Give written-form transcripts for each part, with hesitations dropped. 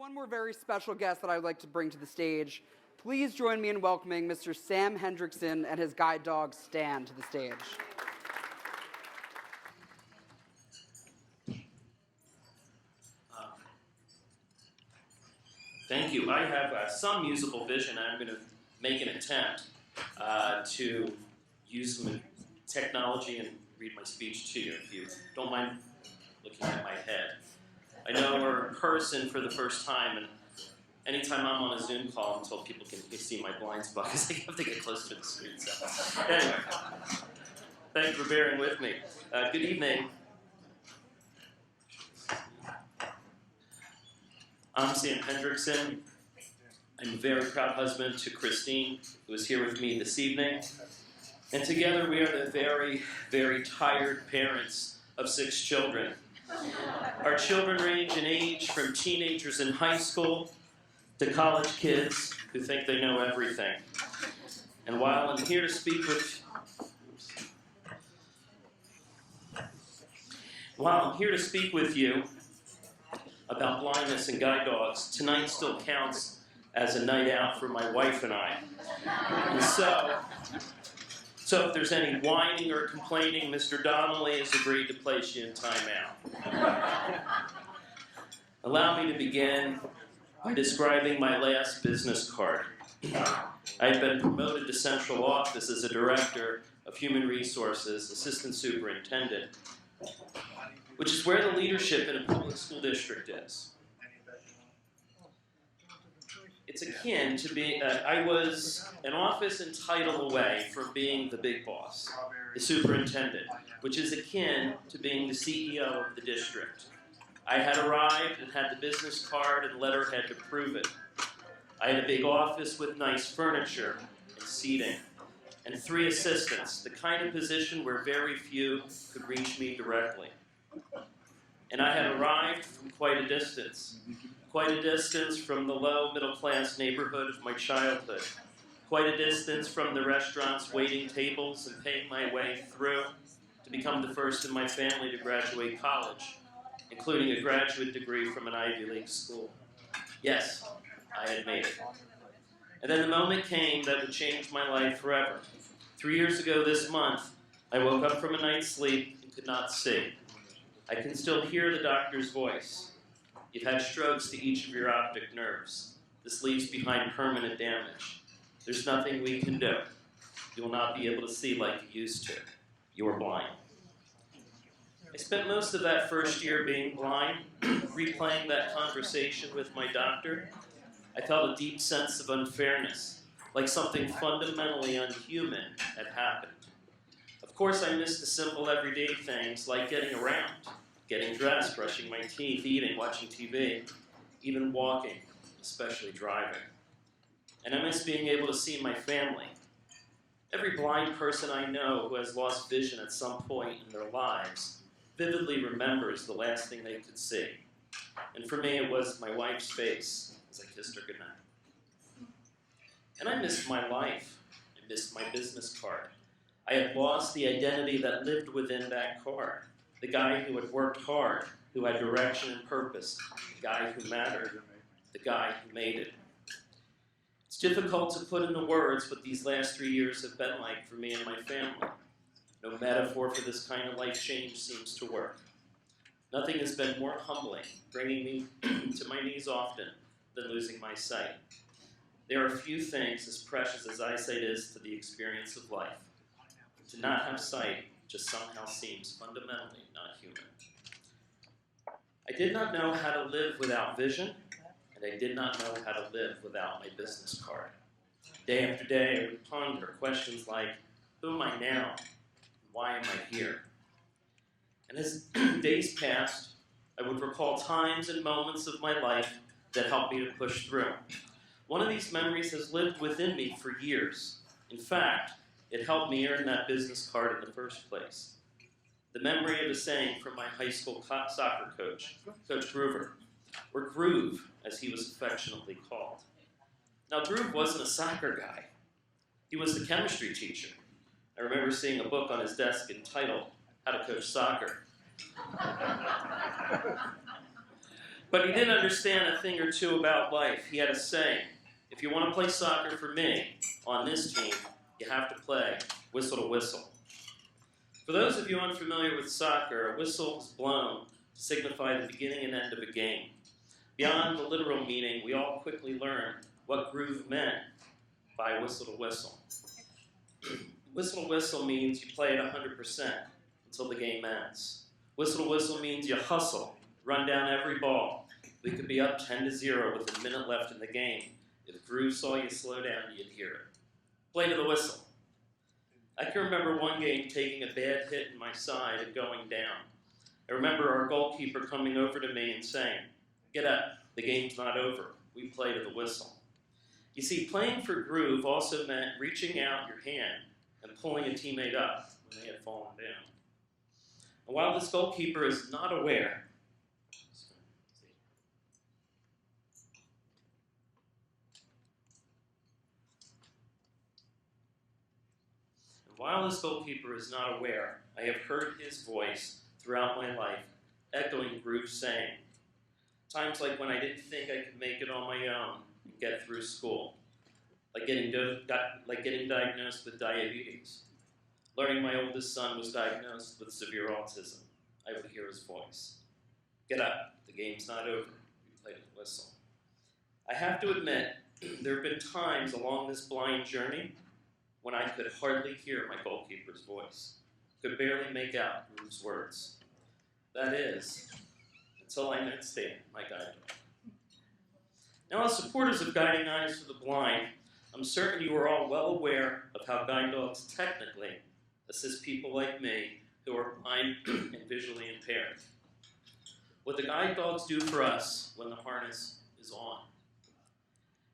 one more very special guest that I would like to bring to the stage. Please join me in welcoming Mr. Sam Hendrickson and his guide dog, Stan, to the stage. Thank you. I have some musical vision. I'm going to make an attempt to use some technology and read my speech to you, if you don't mind looking at my head. I know we're in person for the first time, and anytime I'm on a Zoom call, I'm told people can see my blind spot because I have to get closer to the screen. So, anyway, thanks for bearing with me. Good evening. I'm Sam Hendrickson. I'm a very proud husband to Christine, who is here with me this evening. And together we are the very, very tired parents of 6 children. Our children range in age from teenagers in high school to college kids who think they know everything. And while I'm here to speak with you about blindness and guide dogs, tonight still counts as a night out for my wife and I. And so if there's any whining or complaining, Mr. Donnelly has agreed to place you in timeout. Allow me to begin by describing my last business card. I had been promoted to central office as a director of human resources, assistant superintendent, which is where the leadership in a public school district is. It's akin to being, I was an office and title away from being the big boss, the superintendent, which is akin to being the CEO of the district. I had arrived and had the business card and letterhead to prove it. I had a big office with nice furniture and seating, and 3 assistants, the kind of position where very few could reach me directly. And I had arrived from quite a distance from the low middle-class neighborhood of my childhood, quite a distance from the restaurants, waiting tables, and paying my way through to become the first in my family to graduate college, including a graduate degree from an Ivy League school. Yes, I had made it. And then the moment came that would change my life forever. 3 years ago this month, I woke up from a night's sleep and could not see. I can still hear the doctor's voice. You've had strokes to each of your optic nerves. This leaves behind permanent damage. There's nothing we can do. You will not be able to see like you used to. You are blind. I spent most of that first year being blind, replaying that conversation with my doctor. I felt a deep sense of unfairness, like something fundamentally unhuman had happened. Of course, I missed the simple everyday things like getting around, getting dressed, brushing my teeth, eating, watching TV, even walking, especially driving. And I miss being able to see my family. Every blind person I know who has lost vision at some point in their lives vividly remembers the last thing they could see. And for me, it was my wife's face as I kissed her goodnight. And I missed my life. I missed my business card. I had lost the identity that lived within that card. The guy who had worked hard, who had direction and purpose, the guy who mattered, the guy who made it. It's difficult to put into words what these last 3 years have been like for me and my family. No metaphor for this kind of life change seems to work. Nothing has been more humbling, bringing me to my knees often, than losing my sight. There are few things as precious as eyesight is to the experience of life. To not have sight just somehow seems fundamentally not human. I did not know how to live without vision, and I did not know how to live without my business card. Day after day, I would ponder questions like, who am I now? Why am I here? And as days passed, I would recall times and moments of my life that helped me to push through. One of these memories has lived within me for years. In fact, it helped me earn that business card in the first place. The memory of a saying from my high school soccer coach, Coach Groover, or Groove, as he was affectionately called. Now, Groove wasn't a soccer guy. He was the chemistry teacher. I remember seeing a book on his desk entitled, How to Coach Soccer. But he didn't understand a thing or two about life. He had a saying, if you want to play soccer for me on this team, you have to play whistle to whistle. For those of you unfamiliar with soccer, a whistle is blown to signify the beginning and end of a game. Beyond the literal meaning, we all quickly learn what groove meant by whistle to whistle. Whistle to whistle means you play at 100% until the game ends. Whistle to whistle means you hustle, run down every ball. We could be up 10-0 with a minute left in the game. If groove saw you slow down, you'd hear it. Play to the whistle. I can remember one game taking a bad hit in my side and going down. I remember our goalkeeper coming over to me and saying, "Get up, the game's not over. We play to the whistle." You see, playing for groove also meant reaching out your hand and pulling a teammate up when they had fallen down. And while this goalkeeper is not aware, I have heard his voice throughout my life, echoing groove saying, times like when I didn't think I could make it on my own and get through school, like getting diagnosed with diabetes, learning my oldest son was diagnosed with severe autism. I would hear his voice. Get up, the game's not over. We play to the whistle. I have to admit, there have been times along this blind journey when I could hardly hear my goalkeeper's voice, could barely make out Groove's words. That is, until I met Stan, my guide dog. Now, as supporters of Guiding Eyes for the Blind, I'm certain you are all well aware of how guide dogs technically assist people like me who are blind and visually impaired. What the guide dogs do for us when the harness is on.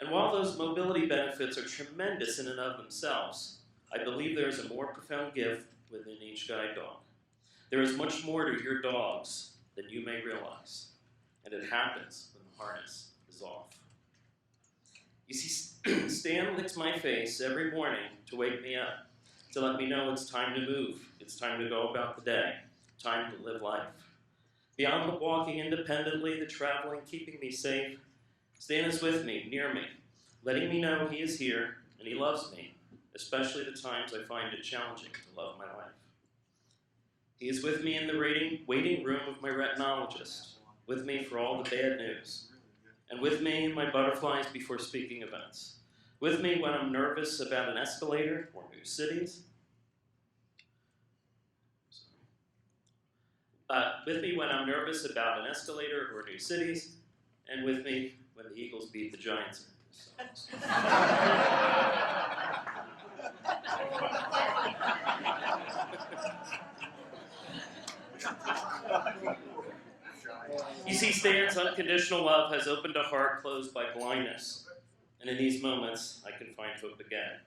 And while those mobility benefits are tremendous in and of themselves, I believe there is a more profound gift within each guide dog. There is much more to your dogs than you may realize, and it happens when the harness is off. You see, Stan licks my face every morning to wake me up, to let me know it's time to move, it's time to go about the day, time to live life. Beyond the walking independently, the traveling, keeping me safe, Stan is with me, near me, letting me know he is here and he loves me, especially the times I find it challenging to love my life. He is with me in the waiting room of my retinologist, with me for all the bad news, and with me in my butterflies before speaking events, with me when I'm nervous about an escalator or new cities, with me when I'm nervous about an escalator or new cities, and with me when the Eagles beat the Giants. You see, Stan's unconditional love has opened a heart closed by blindness, and in these moments, I can find hope again.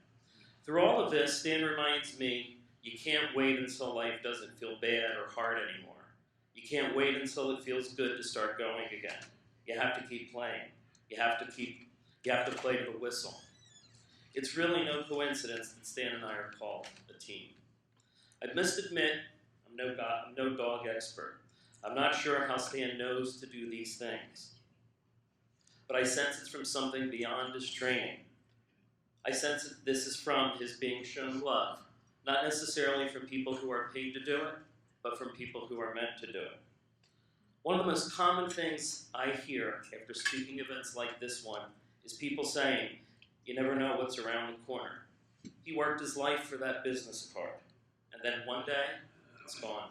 Through all of this, Stan reminds me, you can't wait until life doesn't feel bad or hard anymore. You can't wait until it feels good to start going again. You have to keep playing. You have to play to the whistle. It's really no coincidence that Stan and I are called a team. I must admit, I'm no dog expert. I'm not sure how Stan knows to do these things. But I sense it's from something beyond his training. I sense that this is from his being shown love, not necessarily from people who are paid to do it, but from people who are meant to do it. One of the most common things I hear after speaking events like this one is people saying, you never know what's around the corner. He worked his life for that business card, and then one day, it's gone.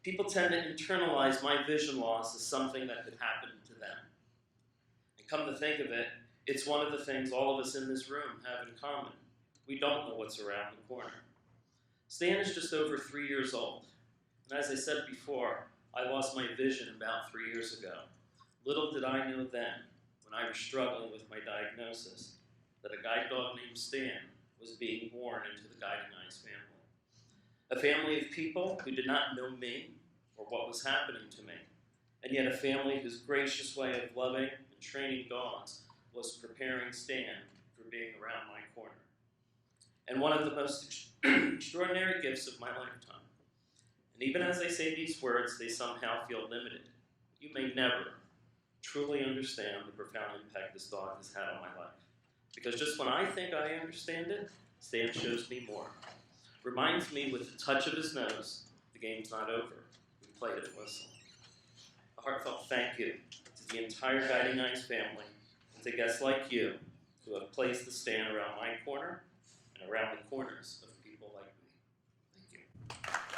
People tend to internalize my vision loss as something that could happen to them. And come to think of it, it's one of the things all of us in this room have in common. We don't know what's around the corner. Stan is just over 3 years old. And as I said before, I lost my vision about 3 years ago. Little did I know then, when I was struggling with my diagnosis, that a guide dog named Stan was being born into the Guiding Eyes family. A family of people who did not know me or what was happening to me, and yet a family whose gracious way of loving and training dogs was preparing Stan for being around my corner. And one of the most extraordinary gifts of my lifetime. And even as I say these words, they somehow feel limited. You may never truly understand the profound impact this dog has had on my life. Because just when I think I understand it, Stan shows me more. Reminds me with the touch of his nose, the game's not over. We played it and whistle. A heartfelt thank you to the entire Guiding Eyes family, and to guests like you who have placed the Stan around my corner and around the corners of people like me. Thank you.